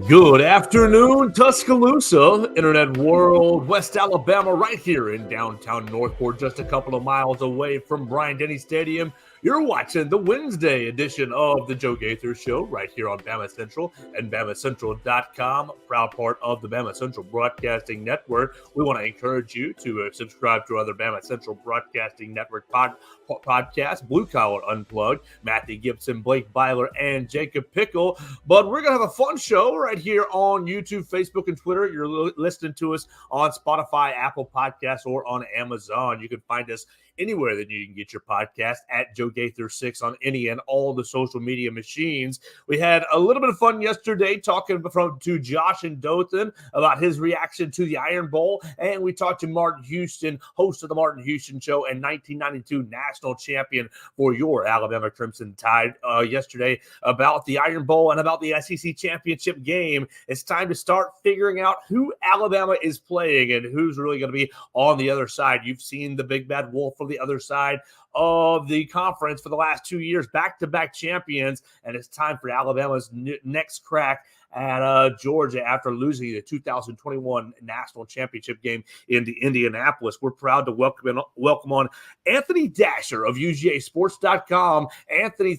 Good afternoon, Tuscaloosa, Internet World, West Alabama, right here in downtown Northport, just a couple of miles away from Bryant-Denny Stadium. You're watching the Wednesday edition of the Joe Gaither Show right here on BamaCentral and BamaCentral.com, proud part of the BamaCentral Broadcasting Network. We want to encourage you to subscribe to other BamaCentral Broadcasting Network podcasts, Blue Collar Unplugged, Matthew Gibson, Blake Byler, and Jacob Pickle. But we're going to have a fun show right here on YouTube, Facebook, and Twitter. You're listening to us on Spotify, Apple Podcasts, or on Amazon. You can find us anywhere that you can get your podcast at Joe Gaither 6 on any and all the social media machines. We had a little bit of fun yesterday talking to Josh and Dothan about his reaction to the Iron Bowl, and we talked to Martin Houston, host of the Martin Houston Show and 1992 national champion for your Alabama Crimson Tide yesterday about the Iron Bowl and about the SEC championship game. It's time to start figuring out who Alabama is playing and who's really going to be on the other side. You've seen the big bad wolf from the other side of the conference for the last 2 years, back-to-back champions, and it's time for Alabama's next crack at Georgia after losing the 2021 national championship game in Indianapolis. We're proud to welcome on Anthony Dasher of UGASports.com. Anthony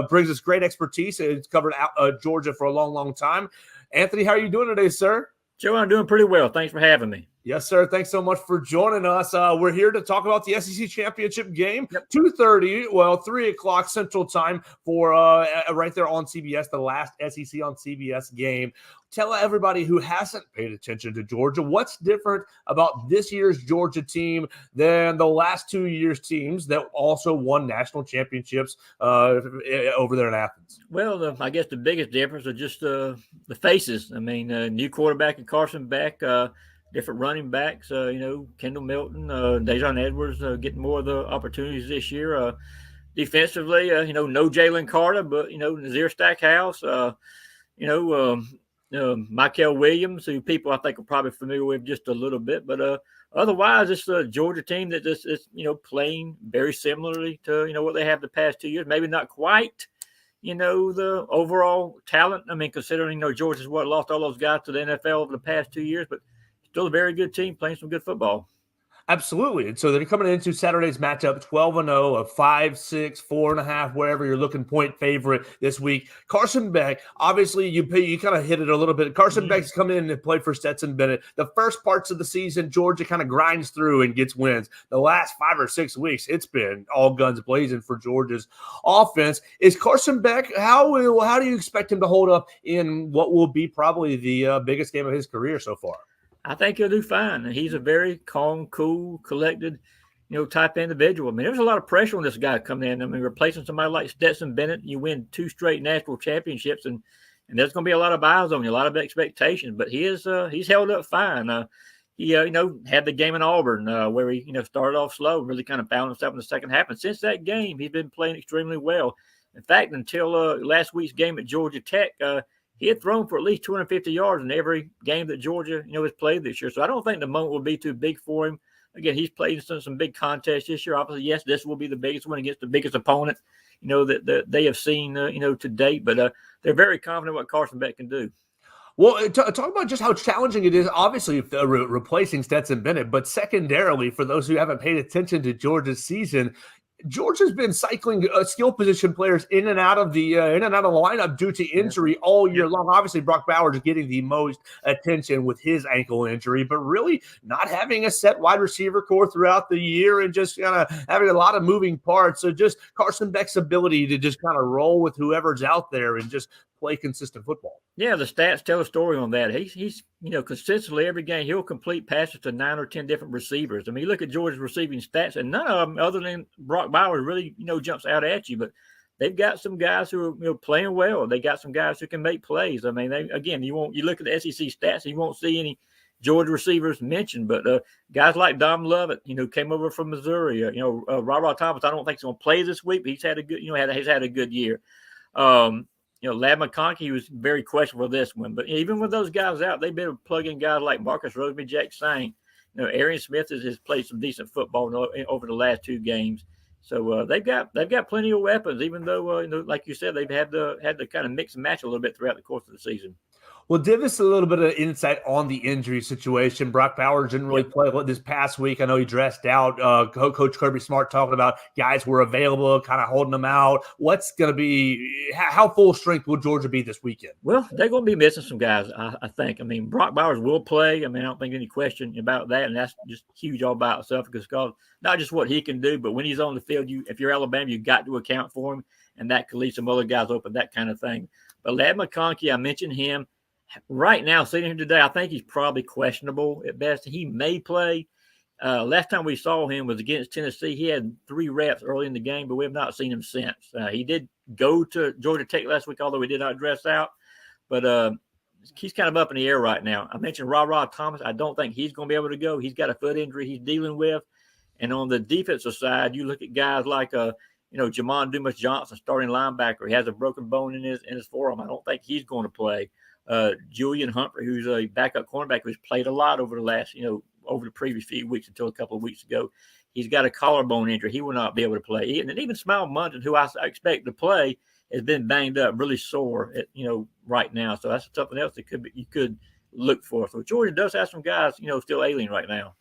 brings us great expertise. He's covered Georgia for a long, long time. Anthony, how are you doing today, sir? Joe, I'm doing pretty well. Thanks for having me. Yes, sir. Thanks so much for joining us. We're here to talk about the SEC championship game. 2:30, 3 o'clock Central Time for right there on CBS, the last SEC on CBS game. Tell everybody who hasn't paid attention to Georgia what's different about this year's Georgia team than the last 2 years' teams that also won national championships over there in Athens. Well, I guess the biggest difference is just the faces. I mean, new quarterback and Carson Beck, different running backs, Kendall Milton, Dejon Edwards getting more of the opportunities this year. Defensively, no Jalen Carter, but, Nazir Stackhouse, Michael Williams, who people I think are probably familiar with just a little bit. But otherwise, it's a Georgia team that just is, playing very similarly to, what they have the past 2 years. Maybe not quite, the overall talent. I mean, considering, Georgia's lost all those guys to the NFL over the past 2 years, but still a very good team playing some good football. Absolutely. And so they're coming into Saturday's matchup 12-0, a 5-6, 4.5, wherever you're looking, point favorite this week. Carson Beck, obviously you kind of hit it a little bit. Carson Beck's come in and played for Stetson Bennett. The first parts of the season, Georgia kind of grinds through and gets wins. The last 5 or 6 weeks, it's been all guns blazing for Georgia's offense. Is Carson Beck, how do you expect him to hold up in what will be probably the biggest game of his career so far? I think he'll do fine. He's a very calm, cool, collected, type individual. I mean, there's a lot of pressure on this guy coming in. I mean, replacing somebody like Stetson Bennett, you win 2 straight national championships, and there's going to be a lot of eyes on you, a lot of expectations. But he's held up fine. He had the game in Auburn where he started off slow, really kind of found himself in the second half. And since that game, he's been playing extremely well. In fact, until last week's game at Georgia Tech, he had thrown for at least 250 yards in every game that Georgia, has played this year. So I don't think the moment will be too big for him. Again, he's played some big contests this year. Obviously, yes, this will be the biggest one against the biggest opponent, that they have seen, to date. But they're very confident what Carson Beck can do. Well, talk about just how challenging it is, obviously, replacing Stetson Bennett. But secondarily, for those who haven't paid attention to Georgia's season, Georgia's been cycling skill position players in and out of the lineup due to injury all year long. Obviously, Brock Bowers getting the most attention with his ankle injury, but really not having a set wide receiver core throughout the year and just kind of having a lot of moving parts. So just Carson Beck's ability to just kind of roll with whoever's out there and just play consistent football. Yeah, the stats tell a story on that. He's consistently every game he'll complete passes to 9 or 10 different receivers. I mean, you look at Georgia's receiving stats, and none of them, other than Brock Bowers, really jumps out at you. But they've got some guys who are playing well. They got some guys who can make plays. I mean, you look at the SEC stats, and you won't see any Georgia receivers mentioned, but guys like Dom Lovett, came over from Missouri. Robert Thomas, I don't think he's going to play this week, but he's had a good, he's had a good year. Lad McConkey was very questionable for this one. But even with those guys out, they've been plugging guys like Marcus Rosemary, Jack Saint. Arian Smith has played some decent football over the last 2 games. So they've got plenty of weapons, even though like you said, they've had to kind of mix and match a little bit throughout the course of the season. Well, give us a little bit of insight on the injury situation. Brock Bowers didn't really play this past week. I know he dressed out. Coach Kirby Smart talking about guys were available, kind of holding them out. What's going to be – how full strength will Georgia be this weekend? Well, they're going to be missing some guys, I think. I mean, Brock Bowers will play. I mean, I don't think any question about that, and that's just huge all by itself because not just what he can do, but when he's on the field, if you're Alabama, you've got to account for him, and that could leave some other guys open, that kind of thing. But Ladd McConkey, I mentioned him. Right now, sitting here today, I think he's probably questionable at best. He may play. Last time we saw him was against Tennessee. He had 3 reps early in the game, but we have not seen him since. He did go to Georgia Tech last week, although he did not dress out. But he's kind of up in the air right now. I mentioned Ra Thomas. I don't think he's going to be able to go. He's got a foot injury he's dealing with. And on the defensive side, you look at guys like Jamon Dumas-Johnson, starting linebacker. He has a broken bone in his forearm. I don't think he's going to play. Julian Humphrey, who's a backup cornerback who's played a lot over the previous few weeks until a couple of weeks ago. He's got a collarbone injury. He will not be able to play. And even Smile Munson, who I expect to play, has been banged up, really sore right now. So that's something else that you could look for. So Georgia does have some guys, still ailing right now.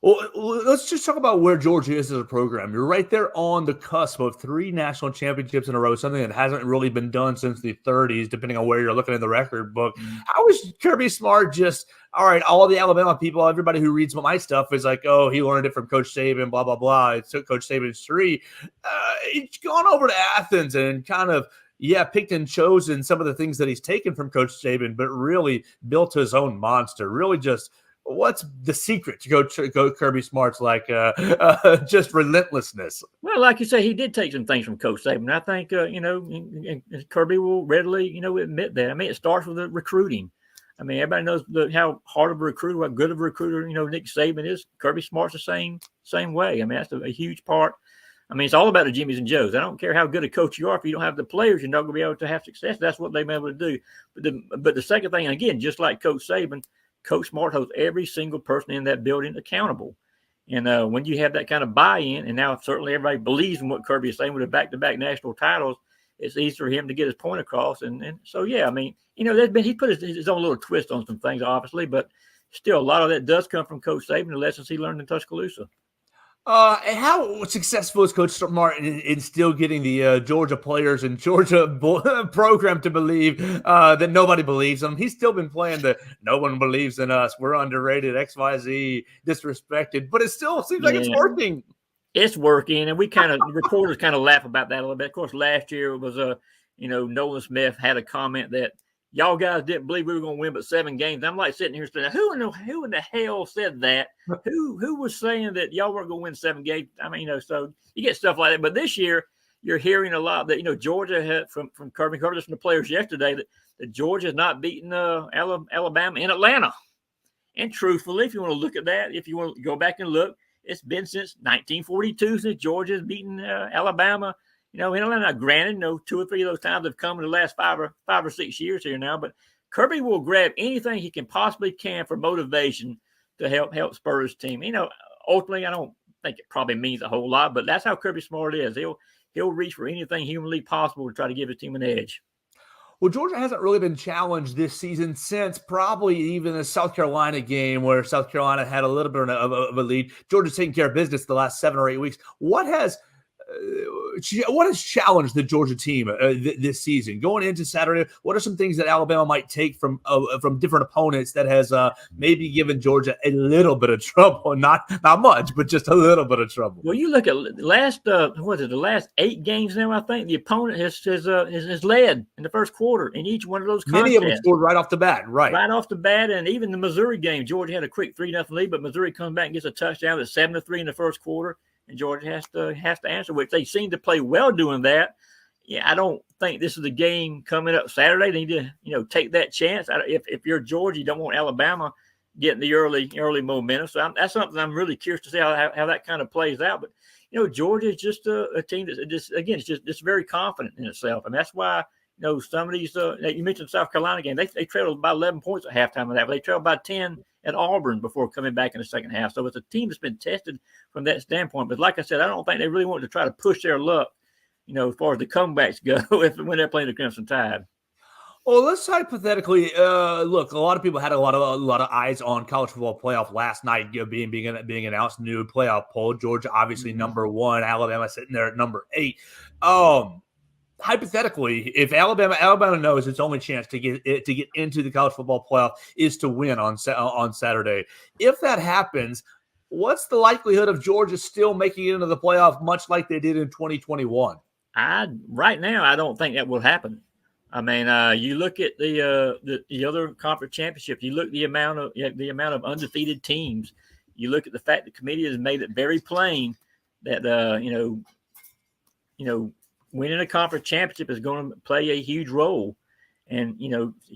Well, let's just talk about where Georgia is as a program. You're right there on the cusp of 3 national championships in a row, something that hasn't really been done since the 30s, depending on where you're looking in the record book. How is Kirby Smart just, all right, all the Alabama people, everybody who reads my stuff is like, oh, he learned it from Coach Saban, blah, blah, blah. It took Coach Saban's 3. He's gone over to Athens and kind of, picked and chosen some of the things that he's taken from Coach Saban, but really built his own monster, really just – what's the secret to go Kirby Smart's just relentlessness? Well, like you say, he did take some things from Coach Saban. I think, Kirby will readily, admit that. I mean, it starts with the recruiting. I mean, everybody knows how hard of a recruiter, what good of a recruiter, Nick Saban is. Kirby Smart's the same way. I mean, that's a huge part. I mean, it's all about the Jimmys and Joes. I don't care how good a coach you are. If you don't have the players, you're not going to be able to have success. That's what they've been able to do. But the second thing, again, just like Coach Saban, Coach Smart holds every single person in that building accountable. And when you have that kind of buy-in, and now certainly everybody believes in what Kirby is saying with the back-to-back national titles, it's easy for him to get his point across. And so, I mean, he put his own little twist on some things, obviously, but still a lot of that does come from Coach Saban, the lessons he learned in Tuscaloosa. How successful is Coach Smart in still getting the Georgia players and Georgia program to believe that nobody believes them? He's still been playing the no one believes in us. We're underrated, XYZ, disrespected, but it still seems like it's working. It's working, and reporters kind of laugh about that a little bit. Of course, last year it was Nolan Smith had a comment that y'all guys didn't believe we were going to win but 7 games. I'm like sitting here saying, who in the hell said that? Who was saying that y'all weren't going to win 7 games? I mean, so you get stuff like that. But this year, you're hearing a lot that, Georgia had from Kirby, heard this from the players yesterday that Georgia has not beaten Alabama in Atlanta. And truthfully, if you want to look at that, if you want to go back and look, it's been since 1942 since Georgia has beaten Alabama. In Atlanta, granted, 2 or 3 of those times have come in the last 5 or 6 years here now, but Kirby will grab anything he can possibly for motivation to help spur his team. Ultimately, I don't think it probably means a whole lot, but that's how Kirby Smart is. He'll reach for anything humanly possible to try to give his team an edge. Well, Georgia hasn't really been challenged this season since probably even the South Carolina game where South Carolina had a little bit of a lead. Georgia's taking care of business the last 7 or 8 weeks. What has challenged the Georgia team this season going into Saturday? What are some things that Alabama might take from different opponents that has maybe given Georgia a little bit of trouble? Not much, but just a little bit of trouble. Well, you look at the last 8 games now. I think the opponent has led in the first quarter in each one of those contests. Many of them scored right off the bat, right off the bat, and even the Missouri game, Georgia had a quick 3-0 lead, but Missouri comes back and gets a touchdown at 7-3 in the first quarter. And Georgia has to answer, which they seem to play well doing that. I don't think this is the game coming up Saturday. They need to, take that chance. If you're Georgia, you don't want Alabama getting the early momentum. So that's something I'm really curious to see how that kind of plays out. But Georgia is just a team that's it's just very confident in itself, and that's why some of these. You mentioned the South Carolina game. They trailed by 11 points at halftime of that, but they trailed by 10 at Auburn before coming back in the second half. So it's a team that's been tested from that standpoint. But like I said, I don't think they really want to try to push their luck, as far as the comebacks go when they're playing the Crimson Tide. Well, let's hypothetically look. A lot of people had a lot of eyes on college football playoff last night, being announced. New playoff poll. Georgia obviously number one. Alabama sitting there at number 8. Hypothetically, if Alabama knows its only chance to get into the college football playoff is to win on Saturday. If that happens, what's the likelihood of Georgia still making it into the playoff, much like they did in 2021? Right now, I don't think that will happen. I mean, you look at the other conference championship. You look at the amount of undefeated teams. You look at the fact the committee has made it very plain that winning a conference championship is going to play a huge role. And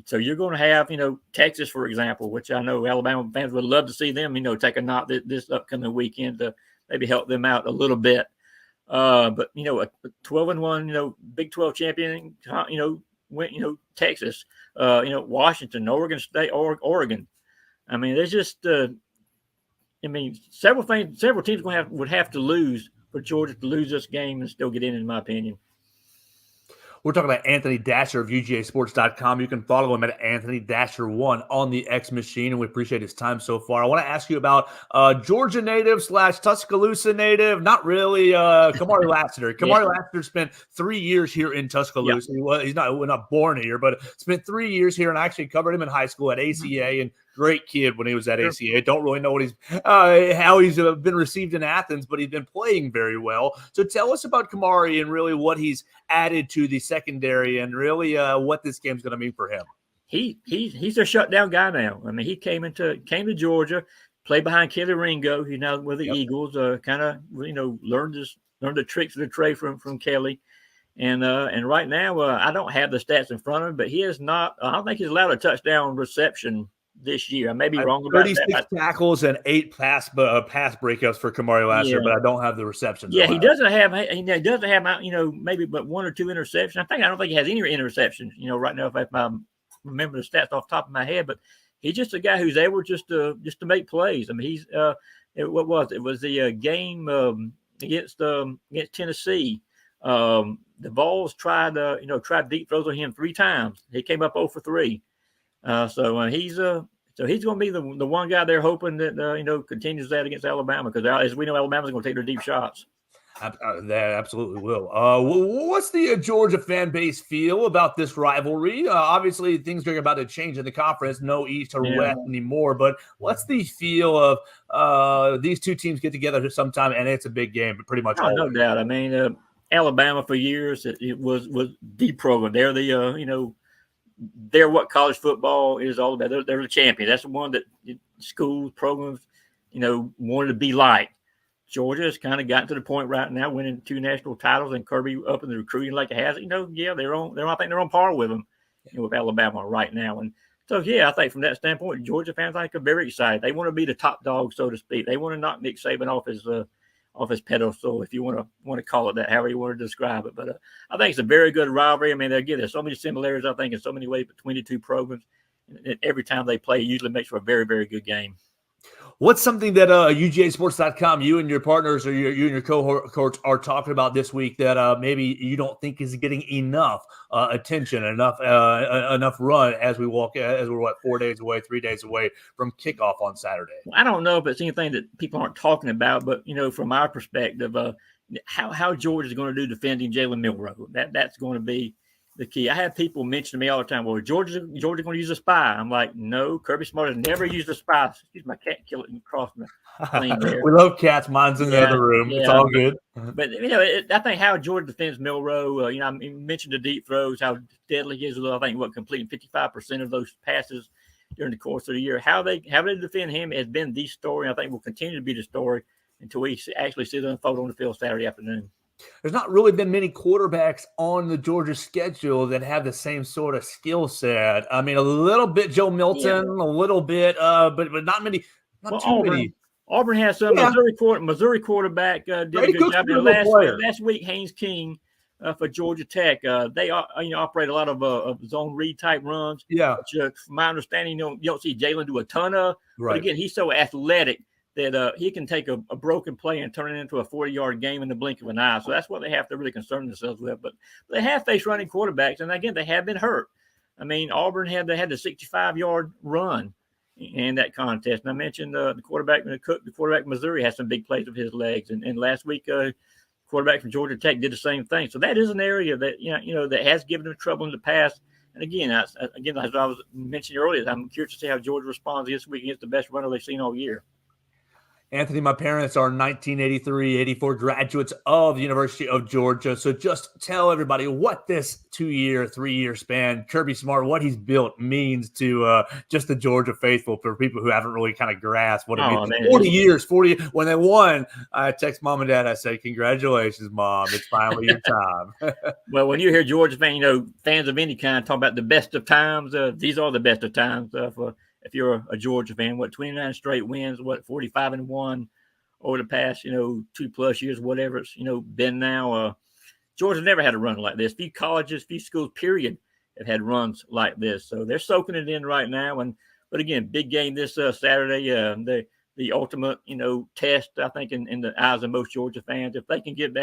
so you're going to have Texas, for example, which I know Alabama fans would love to see them take a knot this upcoming weekend to maybe help them out a little bit. But a 12-1 Big 12 champion went Texas, Washington, Oregon State, Oregon. I mean, there's just several teams would have to lose for Georgia to lose this game and still get in my opinion. We're talking about Anthony Dasher of UGAsports.com. You can follow him at Anthony Dasher1 on the X Machine, and we appreciate his time so far. I want to ask you about Georgia native / Tuscaloosa native. Not really. Kamari Lassiter. Kamari Lassiter spent 3 years here in Tuscaloosa. Yep. He's not born here, but spent 3 years here, and I actually covered him in high school at ACA, and great kid when he was at ACA. Don't really know what how he's been received in Athens, but he's been playing very well. So tell us about Kamari and really what he's added to the secondary and really what this game's going to mean for him. He's a shutdown guy now. I mean, he came to Georgia, played behind Kelly Ringo. He's now with the Eagles. Kind of learned the tricks of the trade from Kelly. And right now, I don't have the stats in front of him, but he is not. I don't think he's allowed a touchdown reception this year. I may be wrong about 36 tackles and 8 pass breakups for Kamari Lassiter, but I don't have the receptions. Yeah, he doesn't have maybe but 1 or 2 interceptions. I don't think he has any interceptions. Right now, if I remember the stats off the top of my head, but he's just a guy who's able just to make plays. I mean, he's what was it? It was the game against Tennessee. The Vols tried deep throws on him 3 times. He came up 0 for 3. So he's going to be the one guy they're hoping that continues that against Alabama, because as we know, Alabama's going to take their deep shots. That absolutely will. What's the Georgia fan base feel about this rivalry? Obviously, things are about to change in the conference. No East or West anymore. But what's the feel of these two teams get together sometime, and it's a big game, but pretty much no doubt. I mean, Alabama for years it was the program. They're the they're what college football is all about. They're the champion. That's the one that schools, programs, wanted to be like. Georgia has kind of gotten to the point right now, winning 2 national titles, and Kirby up in the recruiting like it has. I think they're on par with them, with Alabama right now. And so, I think from that standpoint, Georgia fans are very excited. They want to be the top dog, so to speak. They want to knock Nick Saban off his pedestal, if you want to call it that, however you want to describe it. But I think it's a very good rivalry. I mean, there's so many similarities, I think, in so many ways between the two programs. And every time they play, it usually makes for a very, very good game. What's something that UGAsports.com, you and your partners or you and your cohorts are talking about this week that maybe you don't think is getting enough attention, enough run as we're 4 days away, 3 days away from kickoff on Saturday? Well, I don't know if it's anything that people aren't talking about, but from our perspective, how Georgia is going to do defending Jalen Milroe, that's going to be the key. I have people mention to me all the time, well, Georgia's going to use a spy. I'm like, no, Kirby Smart has never used a spy. Excuse my cat killing across my plane there. We love cats. Mine's in the other room. It's all good. But, I think how Georgia defends Milroe, I mentioned the deep throws, how deadly he is. I think, completing 55% of those passes during the course of the year. How they defend him has been the story. I think will continue to be the story until we actually see it unfold on the field Saturday afternoon. There's not really been many quarterbacks on the Georgia schedule that have the same sort of skill set. I mean, a little bit Joe Milton, a little bit, but not many. Many. Auburn has some. Missouri quarterback did a good job. Last week, Haynes King for Georgia Tech, they operate a lot of zone read type runs. Yeah. Which, from my understanding, you don't see Jalen do a ton of. Right. But again, he's so athletic that he can take a broken play and turn it into a 40-yard game in the blink of an eye. So that's what they have to really concern themselves with. But they have faced running quarterbacks, and again, they have been hurt. I mean, Auburn had the 65-yard run in that contest. And I mentioned the quarterback, the quarterback from Missouri has some big plays with his legs. And last week, quarterback from Georgia Tech did the same thing. So that is an area that that has given them trouble in the past. And again, as I was mentioning earlier, I'm curious to see how Georgia responds this week against the best runner they've seen all year. Anthony, my parents are 1983, 84 graduates of the University of Georgia. So just tell everybody what this 2-year, 3-year span, Kirby Smart, what he's built means to just the Georgia faithful, for people who haven't really kind of grasped what it means. Man. 40 years, when they won, I text mom and dad, I say, congratulations, Mom. It's finally your time. Well, when you hear Georgia fans of any kind talk about the best of times, these are the best of times for if you're a Georgia fan. 29 straight wins, 45-1 over the past, 2+ years, whatever it's, been now. Georgia never had a run like this. Few colleges, few schools, period, have had runs like this. So they're soaking it in right now. But again, big game this Saturday. The ultimate, test, I think, in the eyes of most Georgia fans. If they can get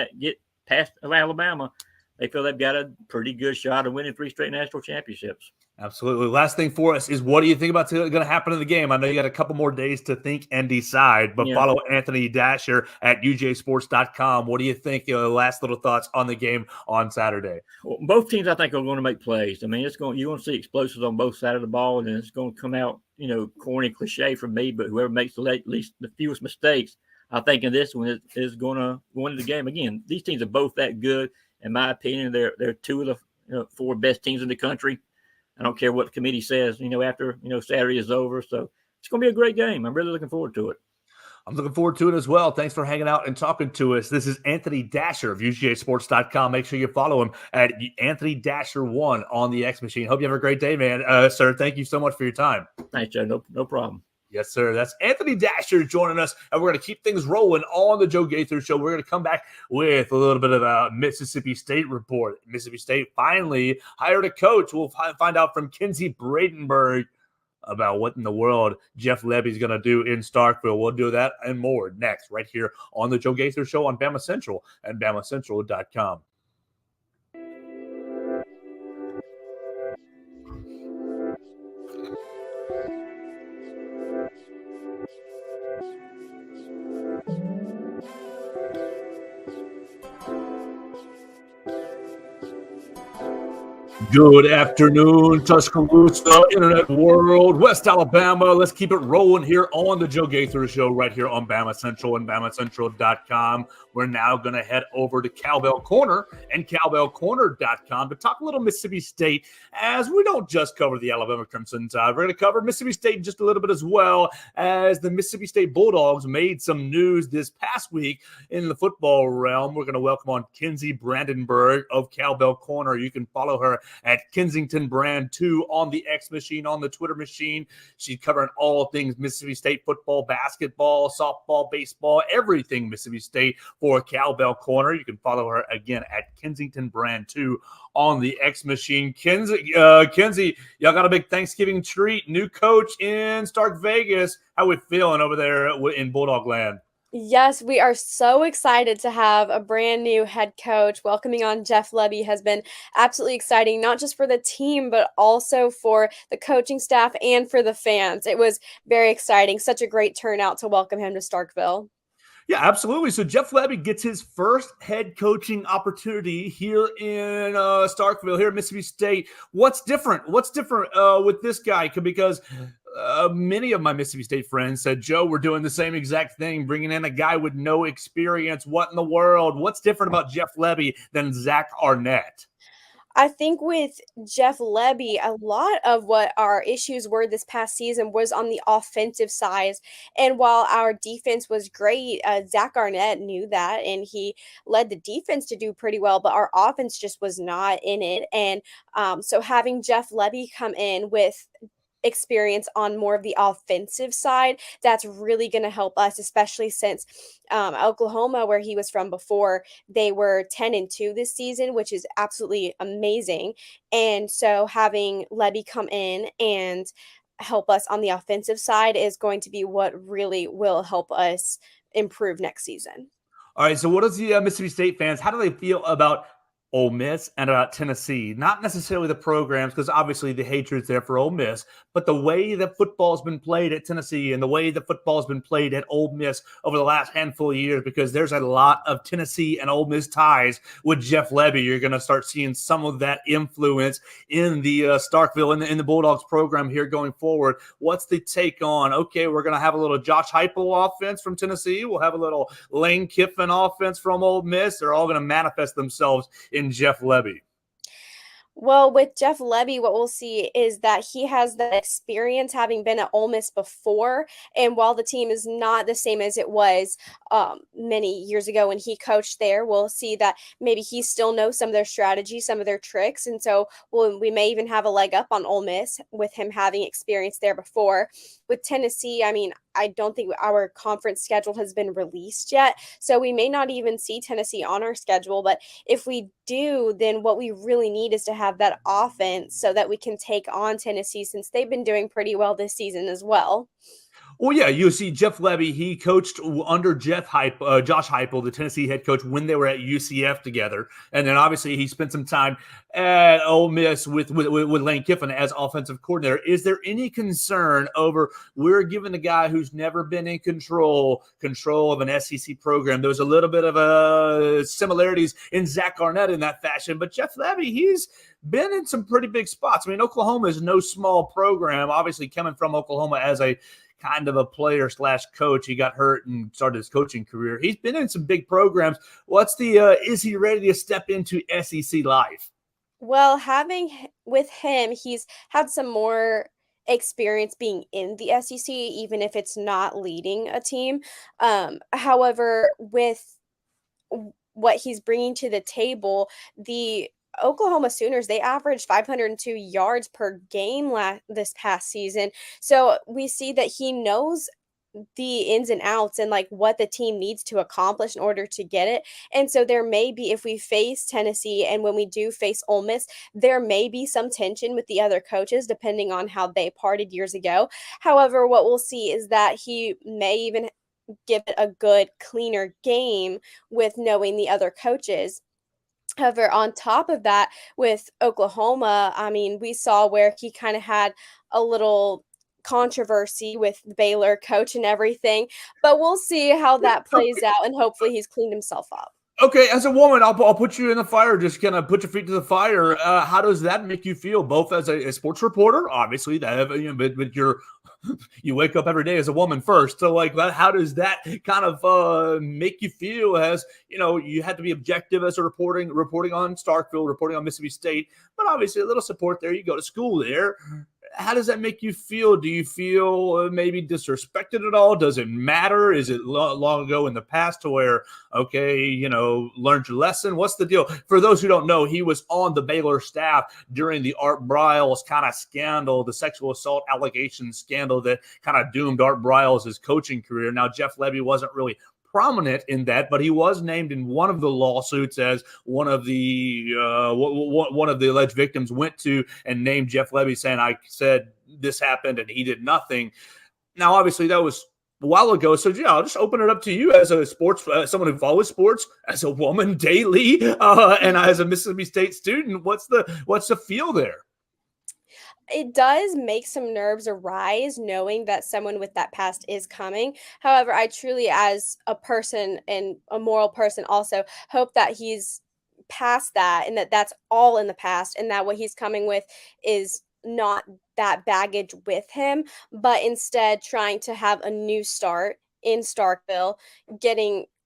past Alabama, they feel they've got a pretty good shot of winning 3 straight national championships. Absolutely. Last thing for us is, what do you think about going to happen in the game? I know you got a couple more days to think and decide, but follow Anthony Dasher at UGAsports.com. What do you think? Last little thoughts on the game on Saturday. Well, both teams, I think, are going to make plays. I mean, you're going to see explosives on both sides of the ball, and it's going to come out, corny cliche from me, but whoever makes the least the fewest mistakes, I think in this one is going to win the game. Again, these teams are both that good. In my opinion, they're 2 of the 4 best teams in the country. I don't care what the committee says, after, Saturday is over. So it's going to be a great game. I'm really looking forward to it. I'm looking forward to it as well. Thanks for hanging out and talking to us. This is Anthony Dasher of UGAsports.com. Make sure you follow him at Anthony Dasher1 on the X Machine. Hope you have a great day, man. Sir, thank you so much for your time. Thanks, Joe. No problem. Yes, sir. That's Anthony Dasher joining us, and we're going to keep things rolling on the Joe Gaither Show. We're going to come back with a little bit of a Mississippi State report. Mississippi State finally hired a coach. We'll find out from Kensi Brandenberg about what in the world Jeff Lebby's going to do in Starkville. We'll do that and more next, right here on the Joe Gaither Show on Bama Central and BamaCentral.com. Good afternoon, Tuscaloosa, Internet World, West Alabama. Let's keep it rolling here on the Joe Gaither Show right here on Bama Central and BamaCentral.com. We're now going to head over to Cowbell Corner and CowbellCorner.com to talk a little Mississippi State, as we don't just cover the Alabama Crimson Tide. We're going to cover Mississippi State just a little bit, as well as the Mississippi State Bulldogs made some news this past week in the football realm. We're going to welcome on Kensi Brandenberg of Cowbell Corner. You can follow her at Kensington Brand 2 on the X Machine, on the Twitter machine. She's covering all things Mississippi State football, basketball, softball, baseball, everything Mississippi State for Cowbell Corner. You can follow her again at Kensington Brand 2 on the X Machine. Kensi, y'all got a big Thanksgiving treat. New coach in Stark Vegas. How we feeling over there in Bulldog Land? Yes, we are so excited to have a brand new head coach. Welcoming on Jeff Lebby has been absolutely exciting, not just for the team, but also for the coaching staff and for the fans. It was very exciting. Such a great turnout to welcome him to Starkville. Yeah, absolutely. So Jeff Lebby gets his first head coaching opportunity here in Starkville, here at Mississippi State. What's different? What's different with this guy? Because many of my Mississippi State friends said, Joe, we're doing the same exact thing, bringing in a guy with no experience. What in the world? What's different about Jeff Lebby than Zach Arnett? I think with Jeff Lebby, a lot of what our issues were this past season was on the offensive side. And while our defense was great, Zach Arnett knew that, and he led the defense to do pretty well, but our offense just was not in it. And so having Jeff Lebby come in with experience on more of the offensive side, that's really going to help us, especially since Oklahoma, where he was from before, they were 10-2 this season, which is absolutely amazing. And so having Lebby come in and help us on the offensive side is going to be what really will help us improve next season. All right, so what does the Mississippi State fans, how do they feel about Ole Miss and Tennessee. Not necessarily the programs, because obviously the hatred's there for Ole Miss, but the way that football's been played at Tennessee and the way that football's been played at Ole Miss over the last handful of years, because there's a lot of Tennessee and Ole Miss ties with Jeff Lebby. You're going to start seeing some of that influence in the Starkville in the Bulldogs program here going forward. What's the take on, okay, we're going to have a little Josh Heupel offense from Tennessee. We'll have a little Lane Kiffin offense from Ole Miss. They're all going to manifest themselves in Jeff Lebby. Well, with Jeff Lebby, what we'll see is that he has that experience having been at Ole Miss before. And while the team is not the same as it was many years ago when he coached there, we'll see that maybe he still knows some of their strategies, some of their tricks. And so we may even have a leg up on Ole Miss with him having experience there before. With Tennessee, I mean, I don't think our conference schedule has been released yet. So we may not even see Tennessee on our schedule. But if we do, then what we really need is to have that offense so that we can take on Tennessee, since they've been doing pretty well this season as well. Well, yeah, you see Jeff Lebby, he coached under Josh Heupel, the Tennessee head coach, when they were at UCF together. And then obviously he spent some time at Ole Miss with Lane Kiffin as offensive coordinator. Is there any concern over, we're giving the guy who's never been in control of an SEC program? There was a little bit of similarities in Zach Arnett in that fashion, but Jeff Lebby, he's been in some pretty big spots. I mean, Oklahoma is no small program, obviously coming from Oklahoma as a kind of a player / coach. He got hurt and started his coaching career. He's been in some big programs. What's is he ready to step into SEC life? Well, with him, he's had some more experience being in the SEC, even if it's not leading a team. However, with what he's bringing to the table, the Oklahoma Sooners, they averaged 502 yards per game this past season. So we see that he knows the ins and outs and like what the team needs to accomplish in order to get it. And so there may be, if we face Tennessee and when we do face Ole Miss, there may be some tension with the other coaches depending on how they parted years ago. However, what we'll see is that he may even give it a good, cleaner game with knowing the other coaches. However, on top of that, with Oklahoma, I mean, we saw where he kind of had a little controversy with the Baylor coach and everything, but we'll see how that plays out, and hopefully he's cleaned himself up. Okay, as a woman, I'll put you in the fire. Just kind of put your feet to the fire. How does that make you feel, both as a sports reporter, obviously, but you wake up every day as a woman first. So like that, how does that kind of make you feel as, you had to be objective as a reporting on Starkville, reporting on Mississippi State, but obviously a little support there. You go to school there. How does that make you feel? Do you feel maybe disrespected at all? Does it matter? Is it long ago in the past to where, okay, learned your lesson? What's the deal? For those who don't know, he was on the Baylor staff during the Art Briles kind of scandal, the sexual assault allegation scandal that kind of doomed Art Briles' coaching career. Now, Jeff Lebby wasn't really prominent in that, but he was named in one of the lawsuits as one of the alleged victims went to and named Jeff Lebby, saying, I said this happened and he did nothing. Now, obviously, that was a while ago. So, yeah, I'll just open it up to you as a sports, someone who follows sports, as a woman daily, and as a Mississippi State student. What's the feel there? It does make some nerves arise knowing that someone with that past is coming. However, I truly, as a person and a moral person, also hope that he's past that and that's all in the past, and that what he's coming with is not that baggage with him, but instead trying to have a new start in Starkville,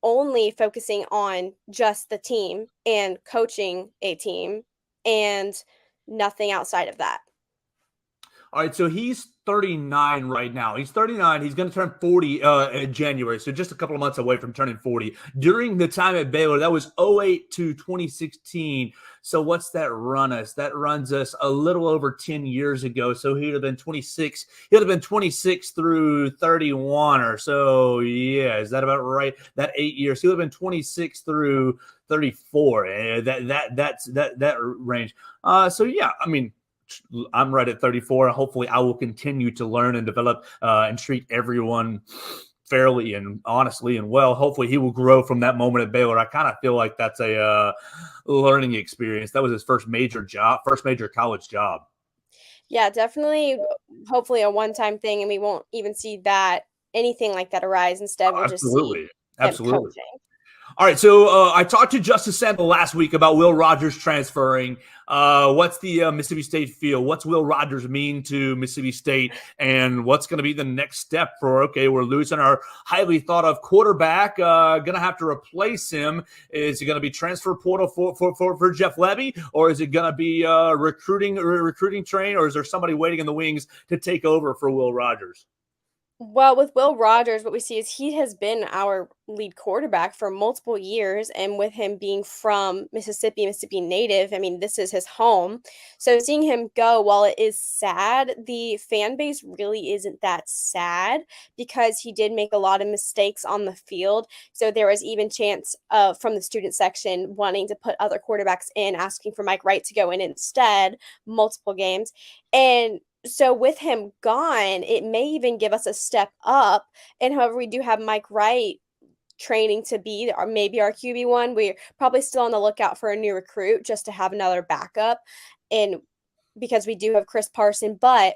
only focusing on just the team and coaching a team and nothing outside of that. All right, so he's 39 right now. He's 39. He's going to turn 40 in January, so just a couple of months away from turning 40. During the time at Baylor, that was 2008 to 2016. So what's that run us? That runs us a little over 10 years ago. So he'd have been 26. He'd have been 26 through 31 or so. Yeah, is that about right? That 8 years. He would have been 26 through 34. That range. So yeah, I mean, I'm right at 34. Hopefully I will continue to learn and develop and treat everyone fairly and honestly and well. Hopefully he will grow from that moment at Baylor. I kind of feel like that's a learning experience. That was his first major college job. Yeah, definitely. Hopefully a one-time thing, and we won't even see anything like that arise. Instead, we'll just see Absolutely. him Absolutely. coaching. All right, so I talked to Justice Sandel last week about Will Rogers transferring. What's the Mississippi State feel? What's Will Rogers mean to Mississippi State? And what's going to be the next step for, okay, we're losing our highly thought of quarterback, going to have to replace him. Is it going to be transfer portal for Jeff Lebby, or is it going to be recruiting train, or is there somebody waiting in the wings to take over for Will Rogers? Well, with Will Rogers, what we see is he has been our lead quarterback for multiple years. And with him being from Mississippi native, I mean, this is his home. So seeing him go, while it is sad, the fan base really isn't that sad because he did make a lot of mistakes on the field. So there was even chance from the student section wanting to put other quarterbacks in, asking for Mike Wright to go in instead, multiple games. And so with him gone, it may even give us a step up. And however, we do have Mike Wright training to be maybe our QB1. We're probably still on the lookout for a new recruit just to have another backup. And because we do have Chris Parson, but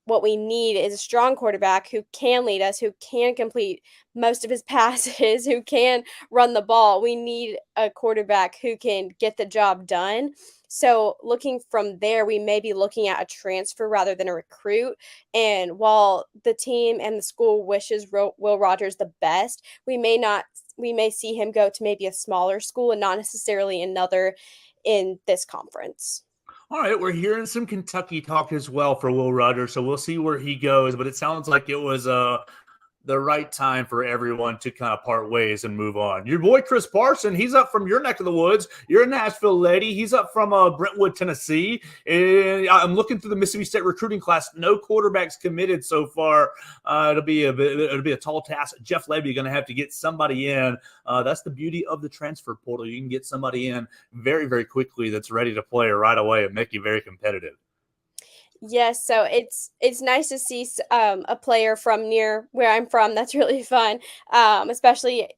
what we need is a strong quarterback who can lead us, who can complete most of his passes, who can run the ball. We need a quarterback who can get the job done. So looking from there, we may be looking at a transfer rather than a recruit. And while the team and the school wishes Will Rogers the best, we may see him go to maybe a smaller school and not necessarily another in this conference. All right, we're hearing some Kentucky talk as well for Will Rogers, so we'll see where he goes. But it sounds like it was the right time for everyone to kind of part ways and move on. Your boy Chris Parson, he's up from your neck of the woods. You're a Nashville lady. He's up from Brentwood, Tennessee. And I'm looking through the Mississippi State recruiting class. No quarterbacks committed so far. It'll be a tall task. Jeff Lebby going to have to get somebody in. That's the beauty of the transfer portal. You can get somebody in very, very quickly that's ready to play right away and make you very competitive. Yes, so it's nice to see a player from near where I'm from. That's really fun, especially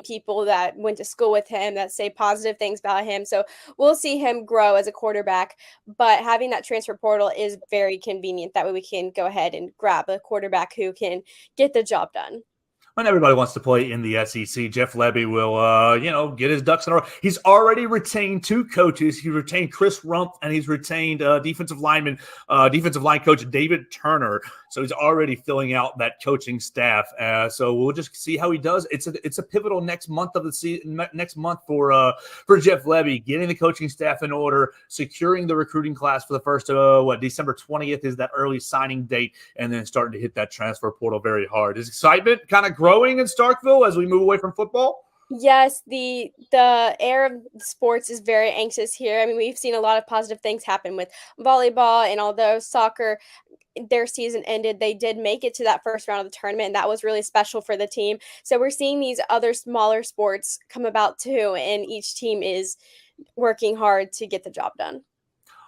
people that went to school with him that say positive things about him. So we'll see him grow as a quarterback. But having that transfer portal is very convenient. That way we can go ahead and grab a quarterback who can get the job done. And everybody wants to play in the SEC. Jeff Lebby will, get his ducks in a row. He's already retained two coaches. He retained Chris Rumpf, and he's retained defensive line coach David Turner. So he's already filling out that coaching staff. So we'll just see how he does. It's a pivotal next month of the season. Next month for Jeff Lebby, getting the coaching staff in order, securing the recruiting class for the first December 20th is that early signing date, and then starting to hit that transfer portal very hard. Is excitement kind of growing in Starkville as we move away from football? Yes, the air of sports is very anxious here. I mean, we've seen a lot of positive things happen with volleyball, and although soccer, their season ended, they did make it to that first round of the tournament, and that was really special for the team. So we're seeing these other smaller sports come about too, and each team is working hard to get the job done.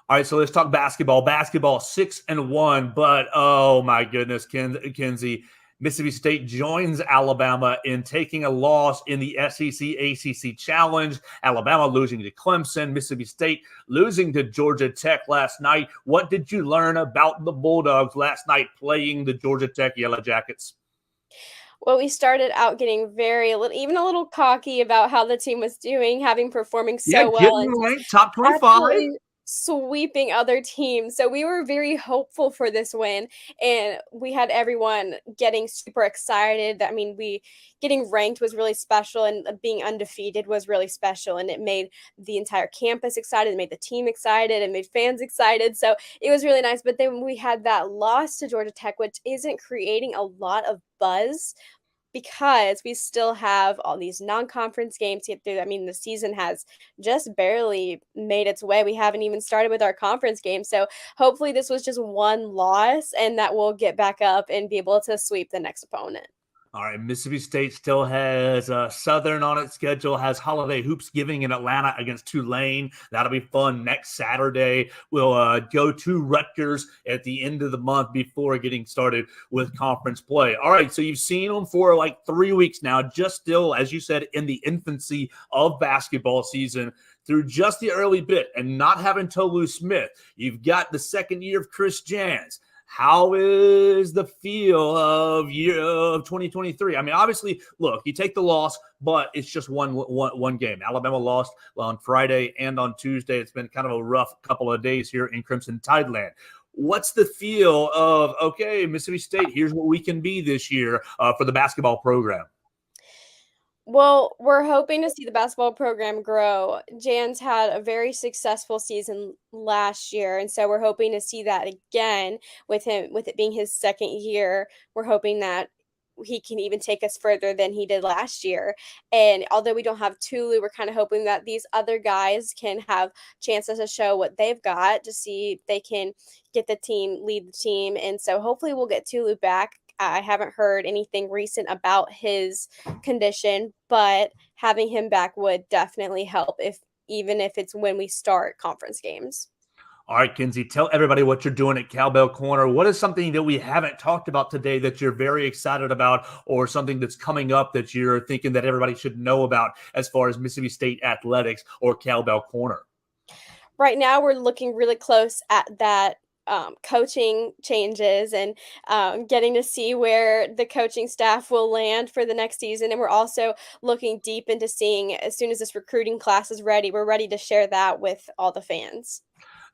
All right, so let's talk basketball. Basketball 6-1, but oh my goodness, Kensi. Mississippi State joins Alabama in taking a loss in the SEC ACC Challenge. Alabama losing to Clemson. Mississippi State losing to Georgia Tech last night. What did you learn about the Bulldogs last night playing the Georgia Tech Yellow Jackets? Well, we started out getting even a little cocky about how the team was doing, having performing so well, Getting and just ranked top 25. absolutely sweeping other teams. So we were very hopeful for this win, and we had everyone getting super excited. I mean, getting ranked was really special, and being undefeated was really special, and it made the entire campus excited, it made the team excited, it made fans excited. So it was really nice. But then we had that loss to Georgia Tech, which isn't creating a lot of buzz because we still have all these non-conference games to get through. I mean, the season has just barely made its way. We haven't even started with our conference game. So hopefully this was just one loss and that we'll get back up and be able to sweep the next opponent. All right, Mississippi State still has Southern on its schedule, has Holiday Hoops Giving in Atlanta against Tulane. That'll be fun next Saturday. We'll go to Rutgers at the end of the month before getting started with conference play. All right, so you've seen them for like 3 weeks now, just still, as you said, in the infancy of basketball season. Through just the early bit and not having Tolu Smith, you've got the second year of Chris Jans. How is the feel of year of 2023? I mean, obviously, look, you take the loss, but it's just one game. Alabama lost on Friday and on Tuesday. It's been kind of a rough couple of days here in Crimson Tide land. What's the feel of, okay, Mississippi State, here's what we can be this year for the basketball program? Well, we're hoping to see the basketball program grow. Jan's had a very successful season last year, and so we're hoping to see that again with it being his second year. We're hoping that he can even take us further than he did last year. And although we don't have Tulu, we're kind of hoping that these other guys can have chances to show what they've got to see if they can lead the team. And so hopefully we'll get Tulu back. I haven't heard anything recent about his condition, but having him back would definitely help even if it's when we start conference games. All right, Kensi, tell everybody what you're doing at Cowbell Corner. What is something that we haven't talked about today that you're very excited about, or something that's coming up that you're thinking that everybody should know about as far as Mississippi State athletics or Cowbell Corner? Right now, we're looking really close at that coaching changes and getting to see where the coaching staff will land for the next season. And we're also looking deep into seeing, as soon as this recruiting class is ready, we're ready to share that with all the fans.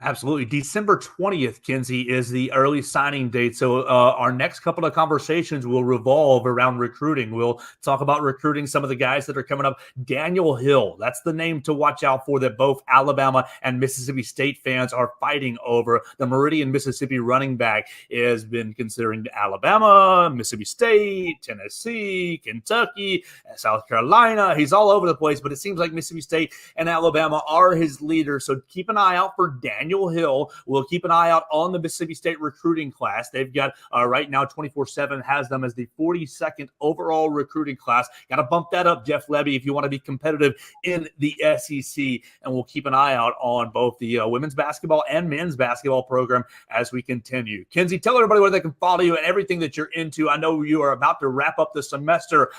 Absolutely. December 20th, Kensi, is the early signing date. So our next couple of conversations will revolve around recruiting. We'll talk about recruiting some of the guys that are coming up. Daniel Hill, that's the name to watch out for that both Alabama and Mississippi State fans are fighting over. The Meridian, Mississippi running back has been considering Alabama, Mississippi State, Tennessee, Kentucky, South Carolina. He's all over the place, but it seems like Mississippi State and Alabama are his leaders. So keep an eye out for Daniel Hill. We'll keep an eye out on the Mississippi State recruiting class. They've got right now 24/7 has them as the 42nd overall recruiting class. Got to bump that up, Jeff Levy, if you want to be competitive in the SEC. And we'll keep an eye out on both the women's basketball and men's basketball program as we continue. Kensi, tell everybody where they can follow you and everything that you're into. I know you are about to wrap up the semester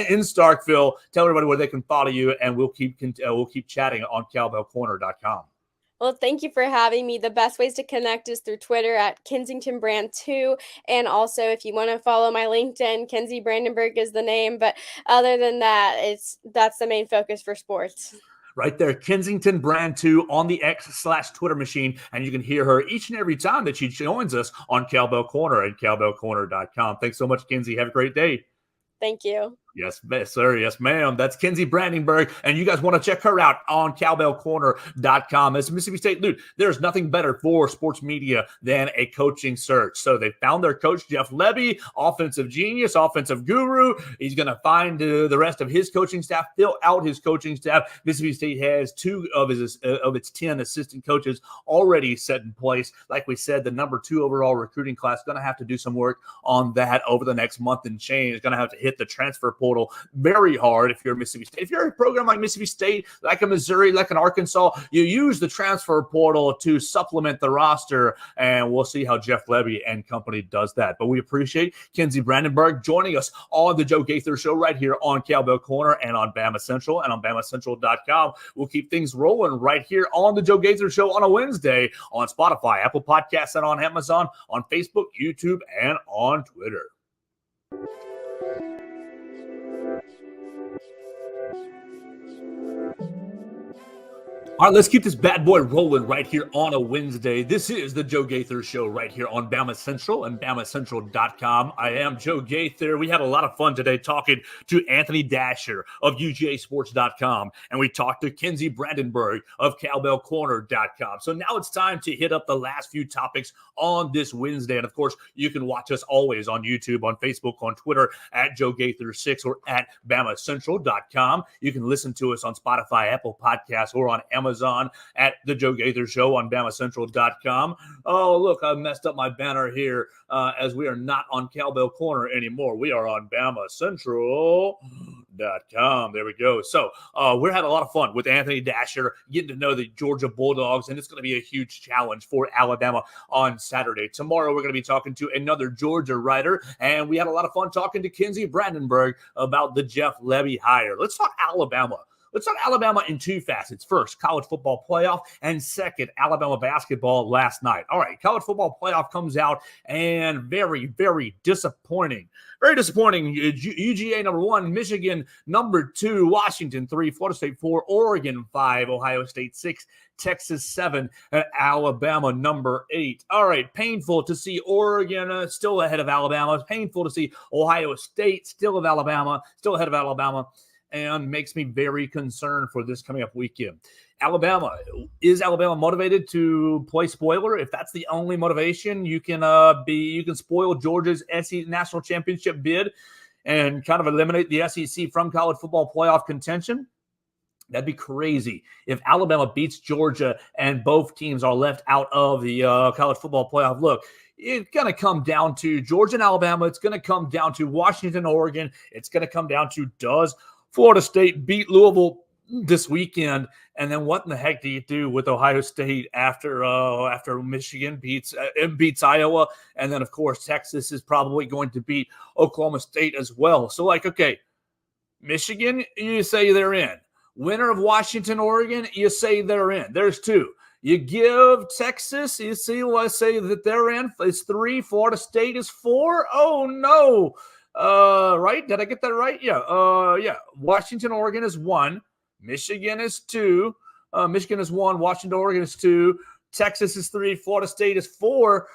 in Starkville. Tell everybody where they can follow you, and we'll keep chatting on cowbellcorner.com. Well, thank you for having me. The best ways to connect is through Twitter at Kensington Brand 2. And also, if you want to follow my LinkedIn, Kensi Brandenberg is the name. But other than that, that's the main focus for sports. Right there, Kensington Brand 2 on the X/Twitter machine. And you can hear her each and every time that she joins us on Cowbell Corner at cowbellcorner.com. Thanks so much, Kensi. Have a great day. Thank you. Yes, sir. Yes, ma'am. That's Kensi Brandenberg. And you guys want to check her out on cowbellcorner.com. As Mississippi State, dude, there's nothing better for sports media than a coaching search. So they found their coach, Jeff Levy, offensive genius, offensive guru. He's going to find the rest of his coaching staff, fill out his coaching staff. Mississippi State has 2 of its 10 assistant coaches already set in place. Like we said, the number 2 overall recruiting class is going to have to do some work on that over the next month and change. It's going to have to hit the transfer portal very hard if you're Mississippi State. If you're a program like Mississippi State, like a Missouri, like an Arkansas, you use the transfer portal to supplement the roster, and we'll see how Jeff Levy and company does that. But we appreciate Kensi Brandenberg joining us on the Joe Gaither Show right here on Cowbell Corner and on BamaCentral and on BamaCentral.com. We'll keep things rolling right here on the Joe Gaither Show on a Wednesday on Spotify, Apple Podcasts, and on Amazon, on Facebook, YouTube, and on Twitter. All right, let's keep this bad boy rolling right here on a Wednesday. This is the Joe Gaither Show right here on BamaCentral and BamaCentral.com. I am Joe Gaither. We had a lot of fun today talking to Anthony Dasher of UGAsports.com, and we talked to Kensi Brandenberg of CowbellCorner.com. So now it's time to hit up the last few topics on this Wednesday. And, of course, you can watch us always on YouTube, on Facebook, on Twitter, at Joe Gaither6 or at BamaCentral.com. You can listen to us on Spotify, Apple Podcasts, or on Amazon Amazon at The Joe Gaither Show on BamaCentral.com. Oh, look, I messed up my banner here as we are not on Cowbell Corner anymore. We are on BamaCentral.com. There we go. So we're having a lot of fun with Anthony Dasher, getting to know the Georgia Bulldogs, and it's going to be a huge challenge for Alabama on Saturday. Tomorrow, we're going to be talking to another Georgia writer, and we had a lot of fun talking to Kensi Brandenberg about the Jeff Lebby hire. Let's talk Alabama. Let's talk Alabama in two facets. First, college football playoff, and second, Alabama basketball last night. All right, college football playoff comes out, and very, very disappointing. Very disappointing. UGA number 1, Michigan number 2, Washington 3, Florida State 4, Oregon 5, Ohio State 6, Texas 7, and Alabama number 8. All right, painful to see Oregon still ahead of Alabama. It's painful to see Ohio State still ahead of Alabama, and makes me very concerned for this coming up weekend. Is Alabama motivated to play spoiler? If that's the only motivation, you can spoil Georgia's SEC national championship bid and kind of eliminate the SEC from college football playoff contention. That'd be crazy if Alabama beats Georgia and both teams are left out of the college football playoff. Look, it's going to come down to Georgia and Alabama. It's going to come down to Washington, Oregon. It's going to come down to, does Florida State beat Louisville this weekend? And then what in the heck do you do with Ohio State after Michigan beats Iowa? And then, of course, Texas is probably going to beat Oklahoma State as well. So, okay, Michigan, you say they're in. Winner of Washington, Oregon, you say they're in. There's 2. You give Texas, let's say that they're in. It's 3. Florida State is 4. Oh, no. Right? Did I get that right? Yeah. Washington, Oregon is 1. Michigan is 2. Michigan is 1. Washington, Oregon is 2. Texas is 3. Florida State is 4.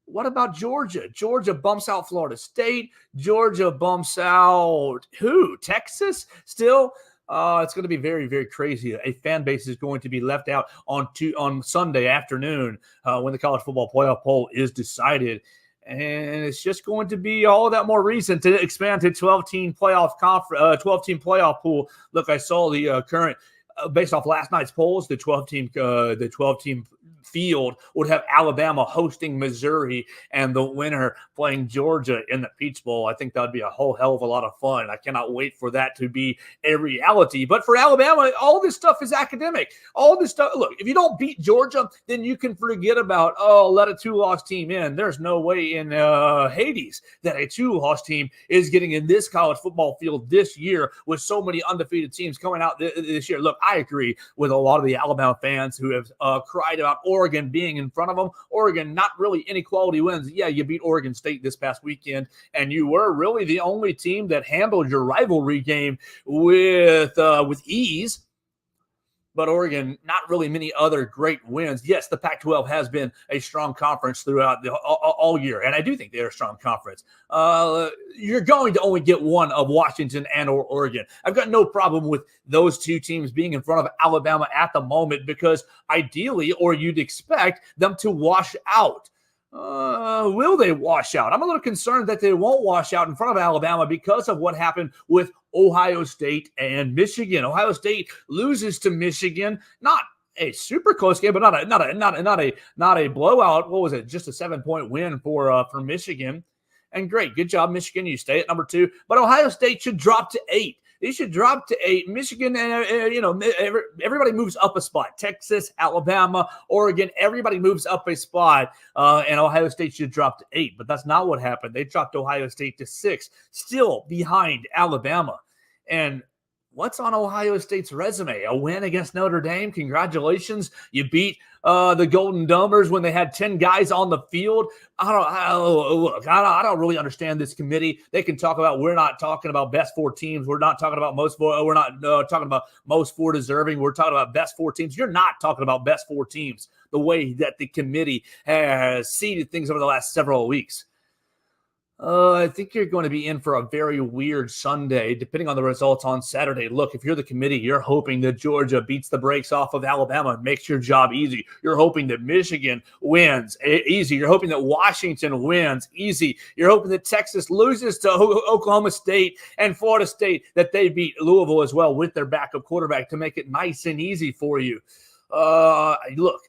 What about Georgia? Georgia bumps out Florida State. Georgia bumps out who? Texas? Still, it's going to be very, very crazy. A fan base is going to be left out on Sunday afternoon when the college football playoff poll is decided. And it's just going to be all that more reason to expand to 12-team playoff pool. Look, I saw the current, based off last night's polls, the 12-team field would have Alabama hosting Missouri and the winner playing Georgia in the Peach Bowl. I think that would be a whole hell of a lot of fun. I cannot wait for that to be a reality. But for Alabama, all this stuff is academic. All this stuff, look, if you don't beat Georgia, then you can forget about, let a 2-loss team in. There's no way in Hades that a 2-loss team is getting in this college football field this year with so many undefeated teams coming out this year. Look, I agree with a lot of the Alabama fans who have cried about Oregon being in front of them. Oregon, not really any quality wins. Yeah, you beat Oregon State this past weekend, and you were really the only team that handled your rivalry game with ease. But Oregon, not really many other great wins. Yes, the Pac-12 has been a strong conference throughout all year, and I do think they're a strong conference. You're going to only get one of Washington and or Oregon. I've got no problem with those 2 teams being in front of Alabama at the moment because ideally, or you'd expect them to wash out. Will they wash out? I'm a little concerned that they won't wash out in front of Alabama because of what happened with Ohio State and Michigan. Ohio State loses to Michigan, not a super close game, but not a blowout. What was it? Just a 7-point win for Michigan. And great, good job, Michigan. You stay at number 2, but Ohio State should drop to 8. They should drop to 8. Michigan, everybody moves up a spot. Texas, Alabama, Oregon, everybody moves up a spot, and Ohio State should drop to 8. But that's not what happened. They dropped Ohio State to 6, still behind Alabama. And what's on Ohio State's resume? A win against Notre Dame. Congratulations. You beat the Golden Domers when they had 10 guys on the field. I don't really understand this committee. They can talk about, we're not talking about best 4 teams. We're not talking about most 4. We're not talking about most 4 deserving. We're talking about best 4 teams. You're not talking about best 4 teams the way that the committee has seeded things over the last several weeks. I think you're going to be in for a very weird Sunday, depending on the results on Saturday. Look, if you're the committee, you're hoping that Georgia beats the brakes off of Alabama and makes your job easy. You're hoping that Michigan wins easy. You're hoping that Washington wins easy. You're hoping that Texas loses to Oklahoma State and Florida State, that they beat Louisville as well with their backup quarterback to make it nice and easy for you. Look,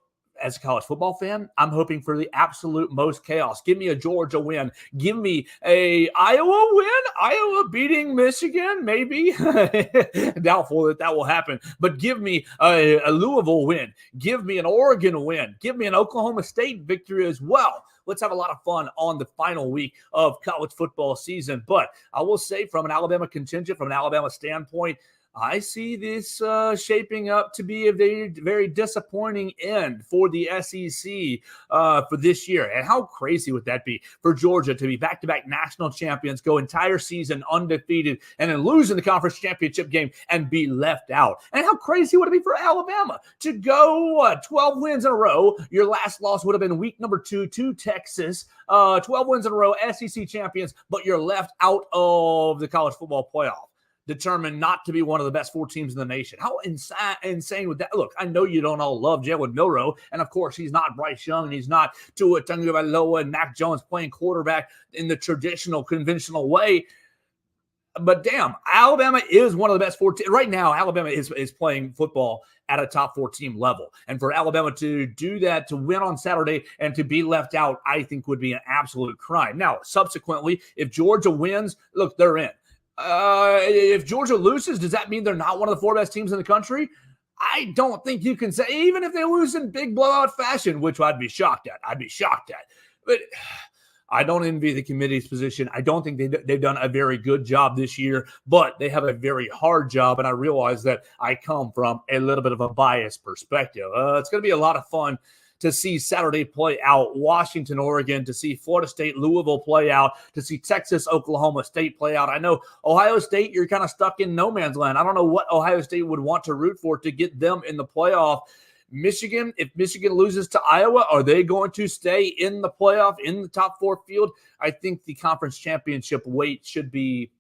as a college football fan, I'm hoping for the absolute most chaos. Give me a Georgia win. Give me a Iowa win. Iowa beating Michigan, maybe. Doubtful that will happen. But give me a Louisville win. Give me an Oregon win. Give me an Oklahoma State victory as well. Let's have a lot of fun on the final week of college football season. But I will say, from an Alabama contingent, from an Alabama standpoint, I see this shaping up to be a very, very disappointing end for the SEC for this year. And how crazy would that be for Georgia to be back-to-back national champions, go entire season undefeated, and then lose in the conference championship game and be left out? And how crazy would it be for Alabama to go 12 wins in a row? Your last loss would have been week number 2 to Texas. 12 wins in a row, SEC champions, but you're left out of the college football playoff, determined not to be one of the best 4 teams in the nation. How insane would that? Look, I know you don't all love Jalen Milroe, and of course he's not Bryce Young, and he's not Tua Tagovailoa and Mac Jones playing quarterback in the traditional, conventional way. But damn, Alabama is one of the best 4 teams. Right now, Alabama is playing football at a top 4 team level. And for Alabama to do that, to win on Saturday and to be left out, I think would be an absolute crime. Now, subsequently, if Georgia wins, look, they're in. If Georgia loses, does that mean they're not one of the 4 best teams in the country? I don't think you can say, even if they lose in big blowout fashion, which I'd be shocked at. But I don't envy the committee's position. I don't think they've done a very good job this year, but they have a very hard job, and I realize that I come from a little bit of a biased perspective. It's going to be a lot of fun to see Saturday play out, Washington, Oregon, to see Florida State, Louisville play out, to see Texas, Oklahoma State play out. I know Ohio State, you're kind of stuck in no man's land. I don't know what Ohio State would want to root for to get them in the playoff. Michigan, if Michigan loses to Iowa, are they going to stay in the playoff, in the top 4 field? I think the conference championship weight should be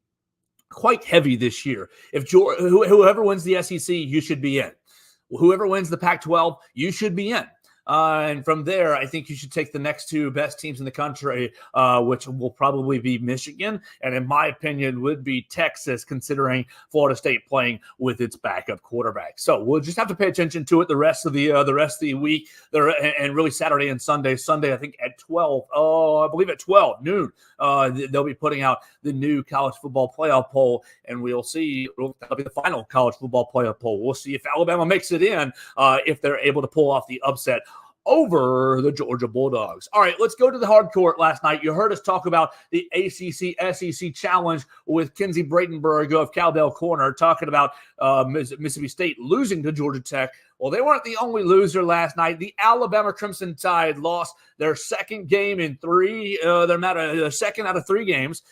quite heavy this year. If whoever wins the SEC, you should be in. Whoever wins the Pac-12, you should be in. And from there, I think you should take the next 2 best teams in the country, which will probably be Michigan, and in my opinion would be Texas, considering Florida State playing with its backup quarterback. So we'll just have to pay attention to it the rest of the week, and really Saturday and Sunday. Sunday, I think at 12. I believe at 12 noon, they'll be putting out the new college football playoff poll, and we'll see. That'll be the final college football playoff poll. We'll see if Alabama makes it in, if they're able to pull off the upset over the Georgia Bulldogs. All right, let's go to the hard court last night. You heard us talk about the ACC-SEC challenge with Kensi Brandenberg of Cowbell Corner, talking about Mississippi State losing to Georgia Tech. Well, they weren't the only loser last night. The Alabama Crimson Tide lost their second game in 3. Their second out of 3 games.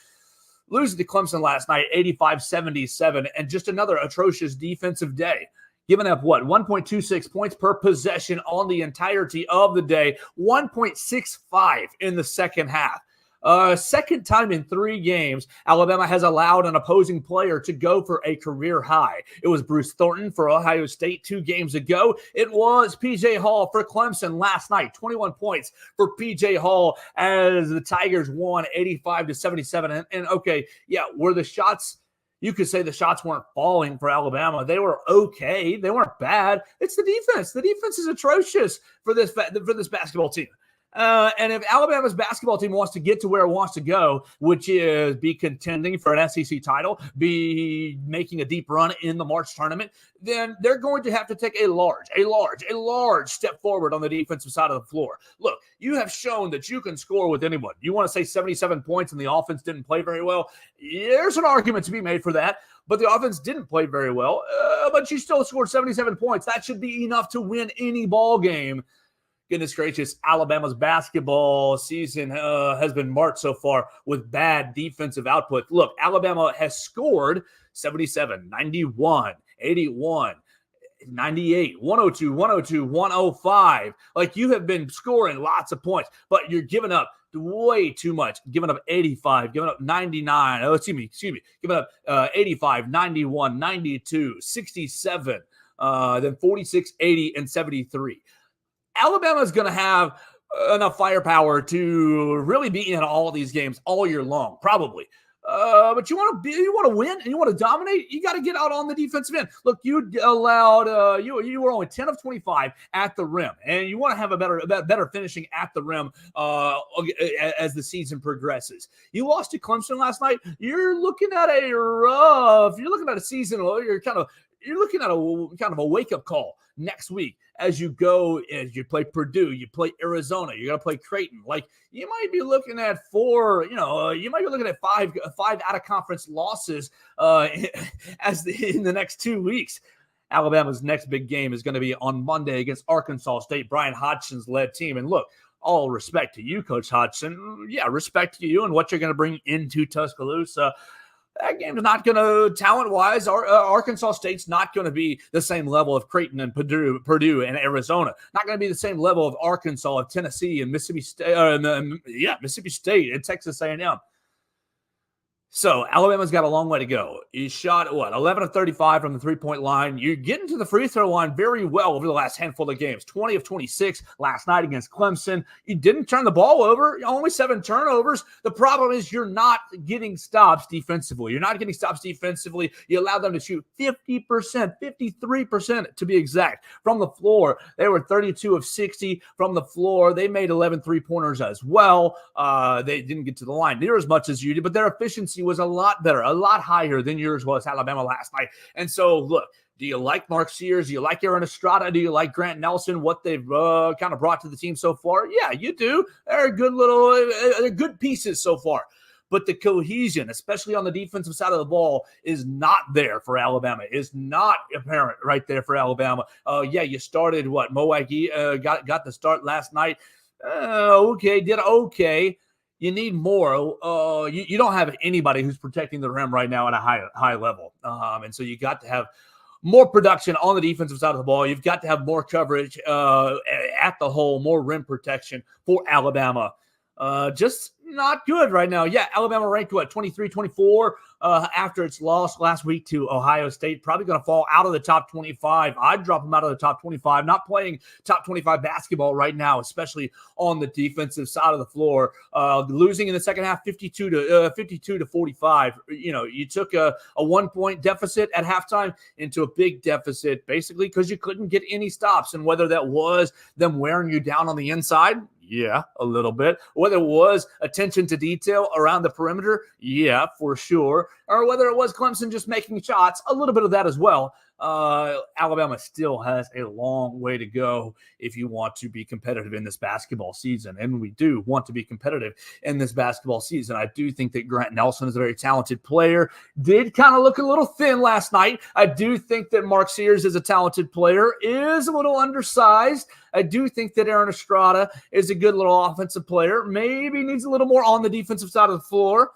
Losing to Clemson last night, 85-77, and just another atrocious defensive day. Giving up 1.26 points per possession on the entirety of the day, 1.65 in the second half. Second time in 3 games, Alabama has allowed an opposing player to go for a career high. It was Bruce Thornton for Ohio State 2 games ago. It was P.J. Hall for Clemson last night. 21 points for P.J. Hall as the Tigers won 85-77. And okay, yeah, were the shots... You could say the shots weren't falling for Alabama. They were okay. They weren't bad. It's the defense. The defense is atrocious for this basketball team. And if Alabama's basketball team wants to get to where it wants to go, which is be contending for an SEC title, be making a deep run in the March tournament, then they're going to have to take a large step forward on the defensive side of the floor. Look, you have shown that you can score with anyone. You want to say 77 points and the offense didn't play very well? There's an argument to be made for that. But the offense didn't play very well. But you still scored 77 points. That should be enough to win any ball game. Goodness gracious, Alabama's basketball season has been marked so far with bad defensive output. Look, Alabama has scored 77, 91, 81, 98, 102, 102, 105. Like, you have been scoring lots of points, but you're giving up way too much. Giving up 85, giving up 99. Oh, excuse me. Giving up 85, 91, 92, 67, then 46, 80, and 73. Alabama is going to have enough firepower to really be in all of these games all year long, probably. But you want to win and you want to dominate. You got to get out on the defensive end. Look, you allowed you were only 10 of 25 at the rim, and you want to have a better finishing at the rim as the season progresses. You lost to Clemson last night. You're looking at a season. You're looking at a wake-up call next week as you play Purdue, you play Arizona, you're going to play Creighton. Like, you might be looking at five out-of-conference losses in the next 2 weeks. Alabama's next big game is going to be on Monday against Arkansas State, Brian Hodgson's led team. And look, all respect to you, Coach Hodgson. Yeah, respect to you and what you're going to bring into Tuscaloosa. That game is not going to, talent-wise, Arkansas State's not going to be the same level of Creighton and Purdue and Arizona. Not going to be the same level of Arkansas, of Tennessee, and Mississippi State and Texas A&M. So Alabama's got a long way to go. He shot, 11 of 35 from the three-point line. You're getting to the free throw line very well over the last handful of games. 20 of 26 last night against Clemson. You didn't turn the ball over. Only 7 turnovers. The problem is you're not getting stops defensively. You allow them to shoot 50%, 53% to be exact from the floor. They were 32 of 60 from the floor. They made 11 three-pointers as well. They didn't get to the line near as much as you did, but their efficiency was a lot better, a lot higher than yours was, Alabama, last night. And so, look, do you like Mark Sears? Do you like Aaron Estrada? Do you like Grant Nelson, what they've kind of brought to the team so far? Yeah, you do. They're good pieces so far. But the cohesion, especially on the defensive side of the ball, is not there for Alabama. Is not apparent right there for Alabama. You started Mo Agee got the start last night. Did okay. You need more. You don't have anybody who's protecting the rim right now at a high level. And so you got to have more production on the defensive side of the ball. You've got to have more coverage at the hole, more rim protection for Alabama. Just not good right now. Yeah, Alabama ranked 23-24 after its loss last week to Ohio State. Probably going to fall out of the top 25. I'd drop them out of the top 25. Not playing top 25 basketball right now, especially on the defensive side of the floor. Losing in the second half, 52 to 45. You took a 1-point deficit at halftime into a big deficit, basically because you couldn't get any stops. And whether that was them wearing you down on the inside, yeah, a little bit. Whether it was attention to detail around the perimeter, yeah, for sure. Or whether it was Clemson just making shots, a little bit of that as well. Alabama still has a long way to go if you want to be competitive in this basketball season. And we do want to be competitive in this basketball season. I do think that Grant Nelson is a very talented player. Did kind of look a little thin last night. I do think that Mark Sears is a talented player, is a little undersized. I do think that Aaron Estrada is a good little offensive player. Maybe needs a little more on the defensive side of the floor.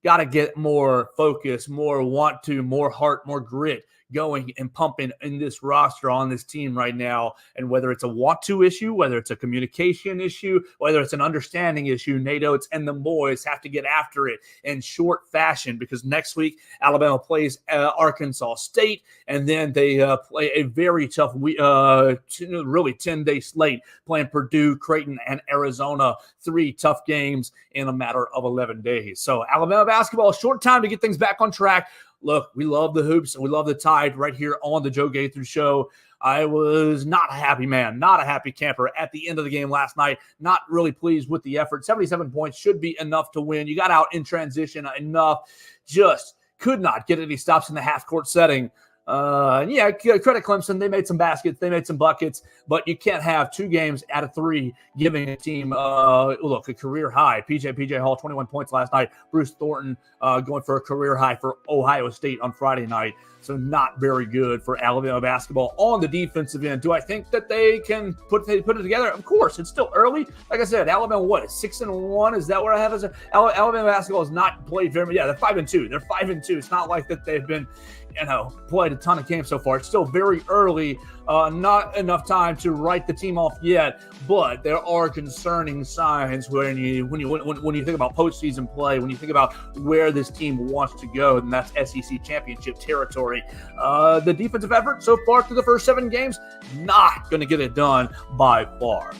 Got to get more focus, more want to, more heart, more grit going and pumping in this roster on this team right now. And whether it's a want to issue, whether it's a communication issue, whether it's an understanding issue, Nate Oates and the boys have to get after it in short fashion, because next week Alabama plays Arkansas State, and then they play a very tough really 10-day slate playing Purdue, Creighton, and Arizona. 3 tough games in a matter of 11 days. So Alabama basketball, short time to get things back on track. Look, we love the hoops and we love the Tide right here on the Joe Gaither Show. I was not a happy man, not a happy camper at the end of the game last night. Not really pleased with the effort. 77 points should be enough to win. You got out in transition enough. Just could not get any stops in the half-court setting. Credit Clemson. They made some baskets. They made some buckets. But you can't have 2 games out of 3 giving a team, a career high. PJ Hall, 21 points last night. Bruce Thornton going for a career high for Ohio State on Friday night. So not very good for Alabama basketball on the defensive end. Do I think that they can put it together? Of course, it's still early. Like I said, Alabama, 6-1? Is that what I have as Alabama basketball has not played very much. Yeah, they're 5-2. They're 5-2. It's not like that they've been, played a ton of games so far. It's still very early. Not enough time to write the team off yet, but there are concerning signs when you think about postseason play, when you think about where this team wants to go, and that's SEC championship territory. The defensive effort so far through the first 7 games, not going to get it done by far.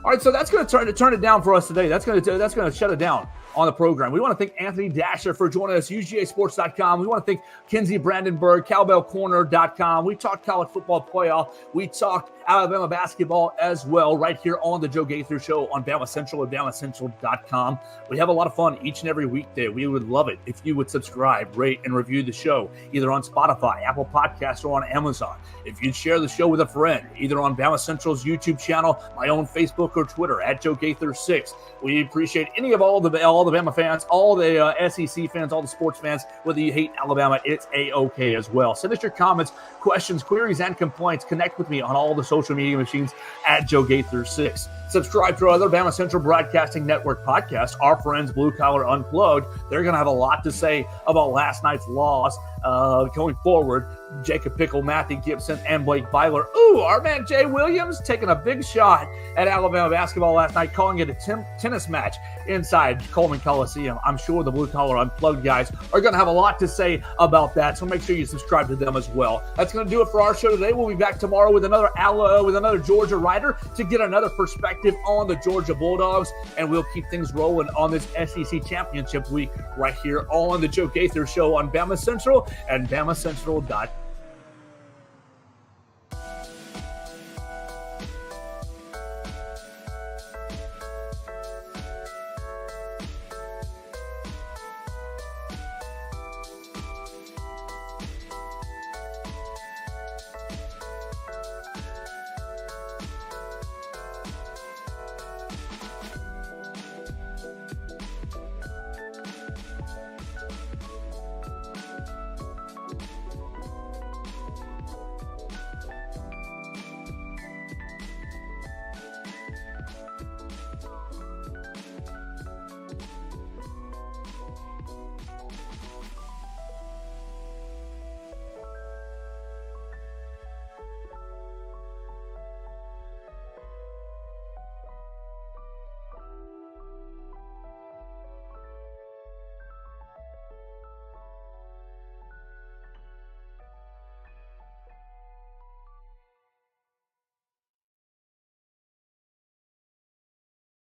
All right, so that's going to turn it down for us today. That's going to shut it down on the program. We want to thank Anthony Dasher for joining us, UGAsports.com. We want to thank Kensi Brandenberg, cowbellcorner.com. We talked college football playoff. We talked Alabama basketball as well right here on the Joe Gaither Show on BamaCentral and BamaCentral.com. We have a lot of fun each and every weekday. We would love it if you would subscribe, rate, and review the show either on Spotify, Apple Podcasts, or on Amazon. If you'd share the show with a friend, either on BamaCentral's YouTube channel, my own Facebook or Twitter at Joe Gaither 6. We appreciate any of all the Bama fans, all the SEC fans, all the sports fans. Whether you hate Alabama, it's A-OK as well. Send us your comments, questions, queries, and complaints. Connect with me on all the social media machines at Joe Gaither 6. Subscribe to our other Bama Central Broadcasting Network podcasts, our friends Blue Collar Unplugged. They're going to have a lot to say about last night's loss going forward. Jacob Pickle, Matthew Gibson, and Blake Byler. Ooh, our man Jay Williams taking a big shot at Alabama basketball last night, calling it a tennis match inside Coleman Coliseum. I'm sure the Blue Collar Unplugged guys are going to have a lot to say about that, so make sure you subscribe to them as well. That's going to do it for our show today. We'll be back tomorrow with another Georgia writer to get another perspective on the Georgia Bulldogs, and we'll keep things rolling on this SEC Championship week right here on the Joe Gaither Show on Bama Central and BamaCentral.com.